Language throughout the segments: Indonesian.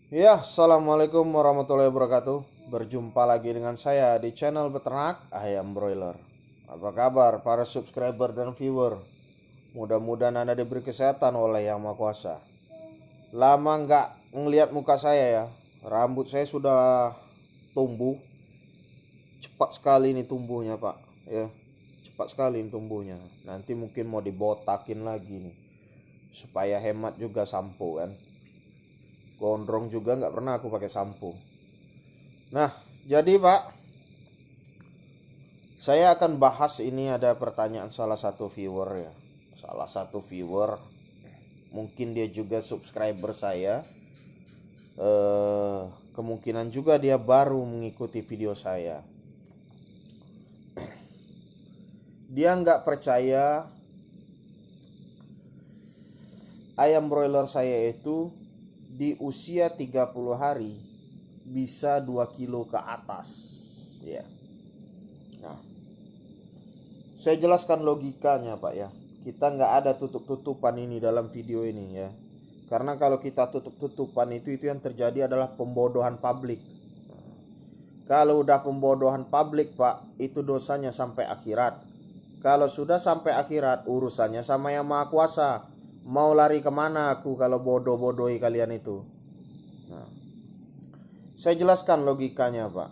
Ya, assalamualaikum warahmatullahi wabarakatuh. Berjumpa lagi dengan saya di channel Beternak Ayam Broiler. Apa kabar para subscriber dan viewer? Mudah-mudahan Anda diberi kesehatan oleh Yang Maha Kuasa. Lama nggak ngelihat muka saya ya. Rambut saya sudah tumbuh. Cepat sekali ini tumbuhnya, Pak. Ya, cepat sekali ini tumbuhnya. Nanti mungkin mau dibotakin lagi nih. Supaya hemat juga sampo kan. Gondrong juga nggak pernah aku pakai sampo. Nah, jadi Pak, saya akan bahas ini ada pertanyaan salah satu viewer ya. Salah satu viewer, mungkin dia juga subscriber saya. Kemungkinan juga dia baru mengikuti video saya. Dia nggak percaya ayam broiler saya itu di usia 30 hari bisa 2 kilo ke atas. Ya. Nah, saya jelaskan logikanya Pak ya. Kita nggak ada tutup-tutupan ini dalam video ini ya. Karena kalau kita tutup-tutupan itu yang terjadi adalah pembodohan publik. Kalau udah pembodohan publik Pak, itu dosanya sampai akhirat. Kalau sudah sampai akhirat, urusannya sama Yang Maha Kuasa. Mau lari kemana aku kalau bodoh-bodohi kalian itu? Nah, saya jelaskan logikanya Pak.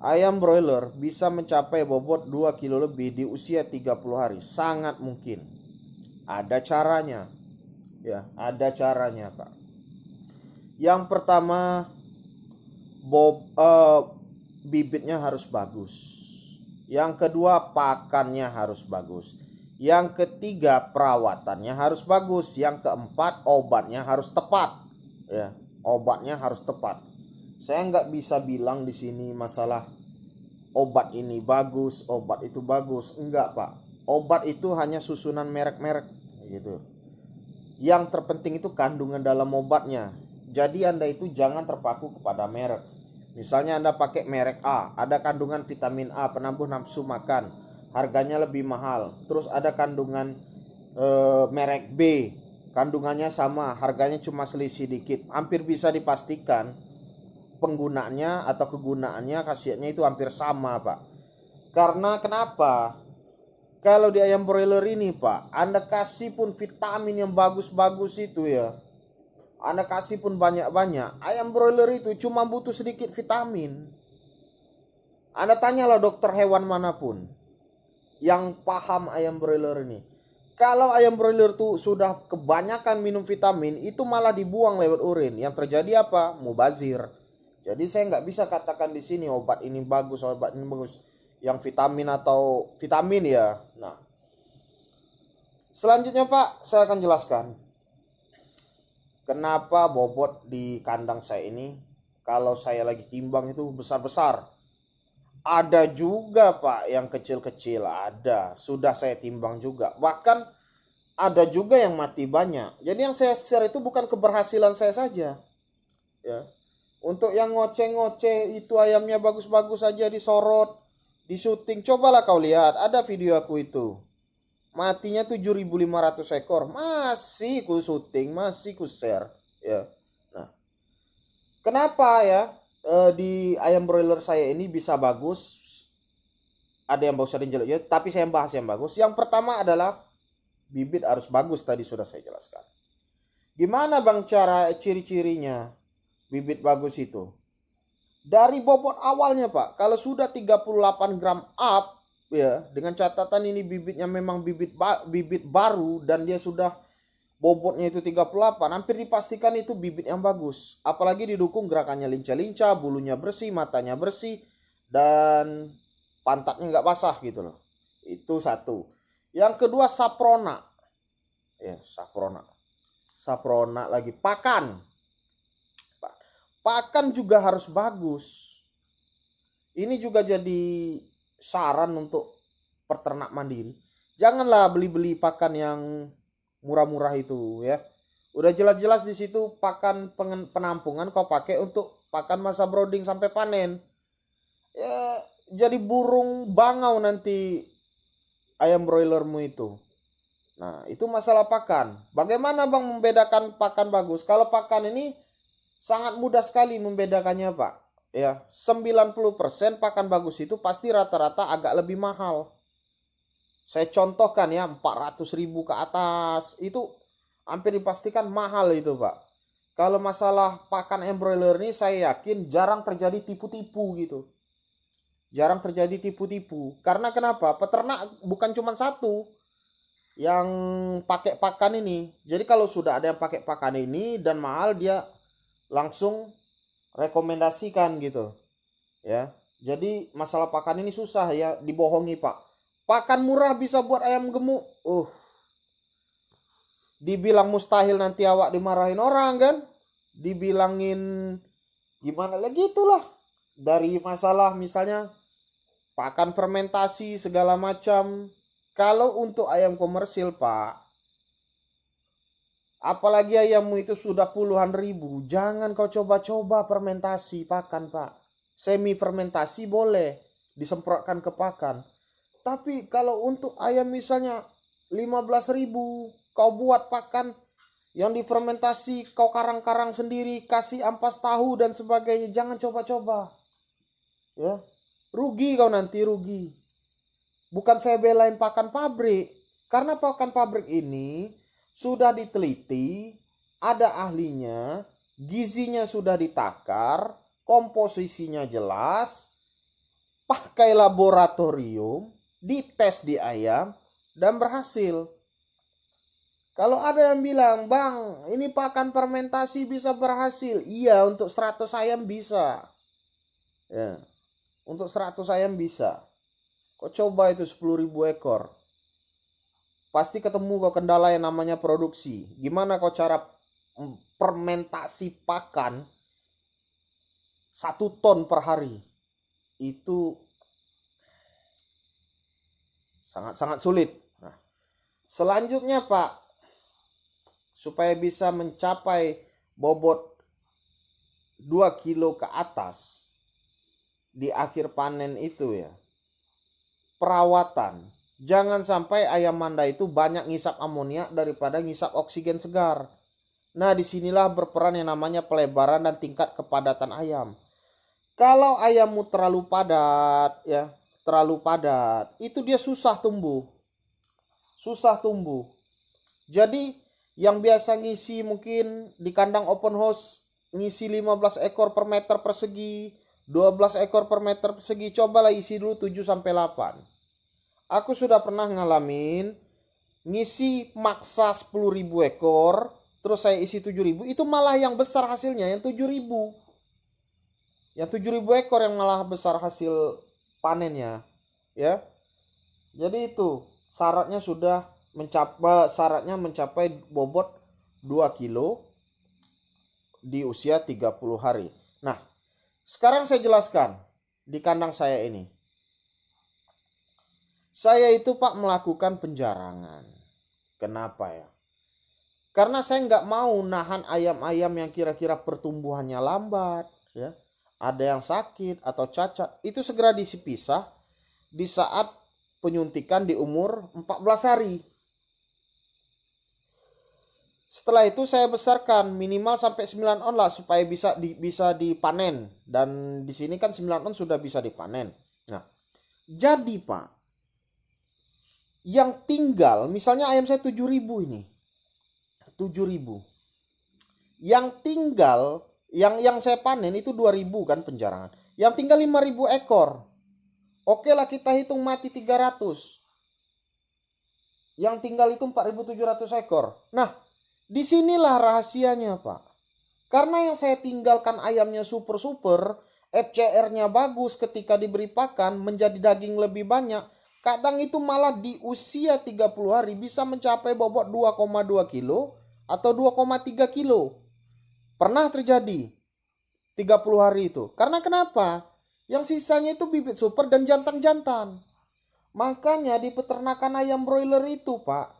Ayam broiler bisa mencapai bobot 2 kilo lebih di usia 30 hari. Sangat mungkin. Ada caranya. Ya, ada caranya Pak. Yang pertama, bibitnya harus bagus. Yang kedua, pakannya harus bagus. Yang ketiga, perawatannya harus bagus. Yang keempat, obatnya harus tepat. Ya, obatnya harus tepat. Saya nggak bisa bilang di sini masalah obat ini bagus, obat itu bagus. Enggak Pak. Obat itu hanya susunan merek-merek gitu. Yang terpenting itu kandungan dalam obatnya. Jadi Anda itu jangan terpaku kepada merek. Misalnya Anda pakai merek A, ada kandungan vitamin A penambah nafsu makan, harganya lebih mahal. Terus ada kandungan merek B, kandungannya sama, harganya cuma selisih dikit. Hampir bisa dipastikan penggunaannya atau kegunaannya khasiatnya itu hampir sama Pak. Karena kenapa? Kalau di ayam broiler ini Pak, Anda kasih pun vitamin yang bagus-bagus itu ya, Anda kasih pun banyak-banyak, ayam broiler itu cuma butuh sedikit vitamin. Anda tanyalah dokter hewan manapun yang paham ayam broiler ini. Kalau ayam broiler tuh sudah kebanyakan minum vitamin, itu malah dibuang lewat urin. Yang terjadi apa? Mubazir. Jadi saya nggak bisa katakan di sini obat ini bagus, obat ini bagus. Yang vitamin atau vitamin ya. Nah, selanjutnya Pak, saya akan jelaskan kenapa bobot di kandang saya ini kalau saya lagi timbang itu besar-besar. Ada juga Pak yang kecil-kecil, ada. Sudah saya timbang juga. Bahkan ada juga yang mati banyak. Jadi yang saya share itu bukan keberhasilan saya saja. Ya. Untuk yang ngoceh-ngoceh itu ayamnya bagus-bagus saja disorot, di syuting. Cobalah kau lihat, ada video aku itu. Matinya 7.500 ekor. Masih ku syuting, masih ku share. Ya. Nah, kenapa ya di ayam broiler saya ini bisa bagus? Ada yang bagus, ada yang jelek. Ya, tapi saya bahas yang bagus. Yang pertama adalah bibit harus bagus, tadi sudah saya jelaskan. Gimana Bang cara ciri-cirinya bibit bagus itu? Dari bobot awalnya Pak, kalau sudah 38 gram up ya, dengan catatan ini bibitnya memang bibit baru dan dia sudah bobotnya itu 38, hampir dipastikan itu bibit yang bagus. Apalagi didukung gerakannya lincah-lincah, bulunya bersih, matanya bersih, dan pantatnya nggak basah gitu loh. Itu satu. Yang kedua saprona. Ya, saprona. Saprona lagi pakan. Pakan juga harus bagus. Ini juga jadi saran untuk peternak mandiri. Janganlah beli-beli pakan yang murah-murah itu ya. Udah jelas-jelas di situ pakan penampungan kau pakai untuk pakan masa brooding sampai panen. Ya, jadi burung bangau nanti ayam broilermu itu. Nah, itu masalah pakan. Bagaimana Bang membedakan pakan bagus? Kalau pakan ini sangat mudah sekali membedakannya, Pak. Ya, 90% pakan bagus itu pasti rata-rata agak lebih mahal. Saya contohkan ya, 400.000 ke atas. Itu hampir dipastikan mahal itu, Pak. Kalau masalah pakan ayam broiler ini saya yakin jarang terjadi tipu-tipu gitu. Jarang terjadi tipu-tipu. Karena kenapa? Peternak bukan cuma satu yang pakai pakan ini. Jadi kalau sudah ada yang pakai pakan ini dan mahal, dia langsung rekomendasikan gitu. Ya. Jadi masalah pakan ini susah ya dibohongi, Pak. Pakan murah bisa buat ayam gemuk. Dibilang mustahil nanti awak dimarahin orang kan? Dibilangin gimana lagi itulah. Dari masalah misalnya pakan fermentasi segala macam. Kalau untuk ayam komersil, Pak, apalagi ayammu itu sudah puluhan ribu, jangan kau coba-coba fermentasi pakan, Pak. Semi fermentasi boleh disemprotkan ke pakan. Tapi kalau untuk ayam misalnya 15.000, kau buat pakan yang difermentasi, kau karang-karang sendiri, kasih ampas tahu dan sebagainya, jangan coba-coba. Ya, rugi kau nanti, rugi. Bukan saya belain pakan pabrik, karena pakan pabrik ini sudah diteliti, ada ahlinya, gizinya sudah ditakar, komposisinya jelas, pakai laboratorium, dites di ayam, dan berhasil. Kalau ada yang bilang, Bang, ini pakan fermentasi bisa berhasil. Iya, untuk 100 ayam bisa. Ya, untuk 100 ayam bisa. Kau coba itu 10.000 ekor. Pasti ketemu kau kendala yang namanya produksi. Gimana kau cara fermentasi pakan 1 ton per hari? Itu sangat-sangat sulit. Nah, selanjutnya Pak, supaya bisa mencapai bobot 2 kilo ke atas di akhir panen itu ya, perawatan. Jangan sampai ayam manda itu banyak ngisap amonia daripada ngisap oksigen segar. Nah, disinilah berperan yang namanya pelebaran dan tingkat kepadatan ayam. Kalau ayammu terlalu padat ya, terlalu padat, itu dia susah tumbuh. Susah tumbuh. Jadi yang biasa ngisi mungkin di kandang open house ngisi 15 ekor per meter persegi, 12 ekor per meter persegi, cobalah isi dulu 7 sampai 8. Aku sudah pernah ngalamin ngisi maksa 10.000 ekor, terus saya isi 7.000, itu malah yang besar hasilnya, yang 7.000. Yang 7.000 ekor yang malah besar hasil panennya, ya. Jadi itu syaratnya mencapai bobot 2 kilo di usia 30 hari. Nah, sekarang saya jelaskan di kandang saya ini. Saya itu Pak melakukan penjarangan. Kenapa ya? Karena saya nggak mau nahan ayam-ayam yang kira-kira pertumbuhannya lambat, ya. Ada yang sakit atau cacat, itu segera dipisah di saat penyuntikan di umur 14 hari. Setelah itu saya besarkan minimal sampai 9 on lah supaya bisa dipanen, dan di sini kan 9 on sudah bisa dipanen. Nah, jadi Pak, yang tinggal misalnya ayam saya 7.000 ini. 7.000. Yang tinggal yang saya panen itu 2.000 kan penjarangan. Yang tinggal 5.000 ekor. Oke lah kita hitung mati 300. Yang tinggal itu 4.700 ekor. Nah, disinilah rahasianya Pak. Karena yang saya tinggalkan ayamnya super-super, FCR-nya bagus ketika diberi pakan, menjadi daging lebih banyak. Kadang itu malah di usia 30 hari bisa mencapai bobot 2,2 kilo atau 2,3 kilo. Pernah terjadi 30 hari itu. Karena kenapa? Yang sisanya itu bibit super dan jantan-jantan. Makanya di peternakan ayam broiler itu Pak,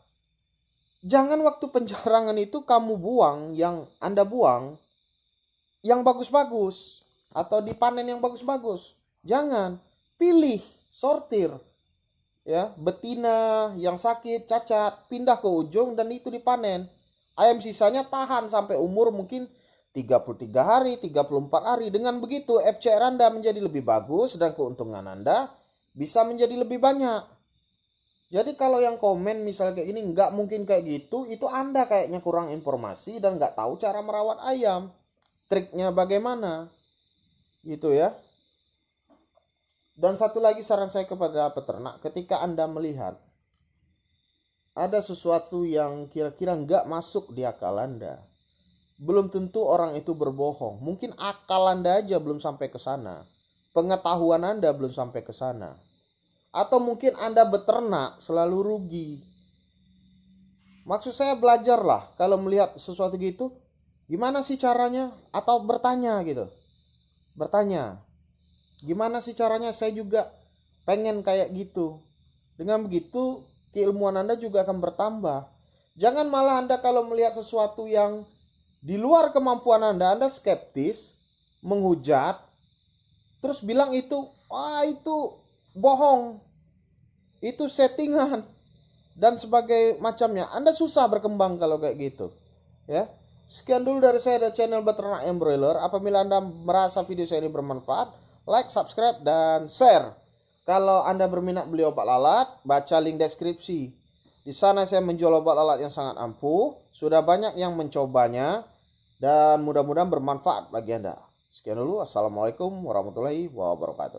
jangan waktu penjarangan itu kamu buang, yang Anda buang yang bagus-bagus atau dipanen yang bagus-bagus. Jangan, pilih, sortir. ya, betina yang sakit, cacat, pindah ke ujung dan itu dipanen. Ayam sisanya tahan sampai umur mungkin 33 hari, 34 hari. Dengan begitu FCR Anda menjadi lebih bagus dan keuntungan Anda bisa menjadi lebih banyak. Jadi kalau yang komen misalnya kayak gini, nggak mungkin kayak gitu, itu Anda kayaknya kurang informasi dan nggak tahu cara merawat ayam. Triknya bagaimana? Gitu ya. Dan satu lagi saran saya kepada peternak, ketika Anda melihat ada sesuatu yang kira-kira nggak masuk di akal Anda, belum tentu orang itu berbohong. Mungkin akal Anda aja belum sampai ke sana. Pengetahuan Anda belum sampai ke sana. Atau mungkin Anda beternak selalu rugi. Maksud saya belajarlah kalau melihat sesuatu gitu, gimana sih caranya? Atau bertanya gitu. Bertanya, gimana sih caranya, saya juga pengen kayak gitu. Dengan begitu keilmuan Anda juga akan bertambah. Jangan malah Anda kalau melihat sesuatu yang di luar kemampuan Anda skeptis, menghujat, terus bilang itu, wah itu bohong, itu settingan, dan sebagai macamnya. Anda susah berkembang kalau kayak gitu. Ya. Sekian dulu dari saya dari channel Beternak Ayam Broiler. Apabila Anda merasa video saya ini bermanfaat, like, subscribe, dan share. Kalau Anda berminat beli obat lalat, baca link deskripsi. Di sana saya menjual obat lalat yang sangat ampuh. Sudah banyak yang mencobanya dan mudah-mudahan bermanfaat bagi Anda. Sekian dulu. Assalamualaikum warahmatullahi wabarakatuh.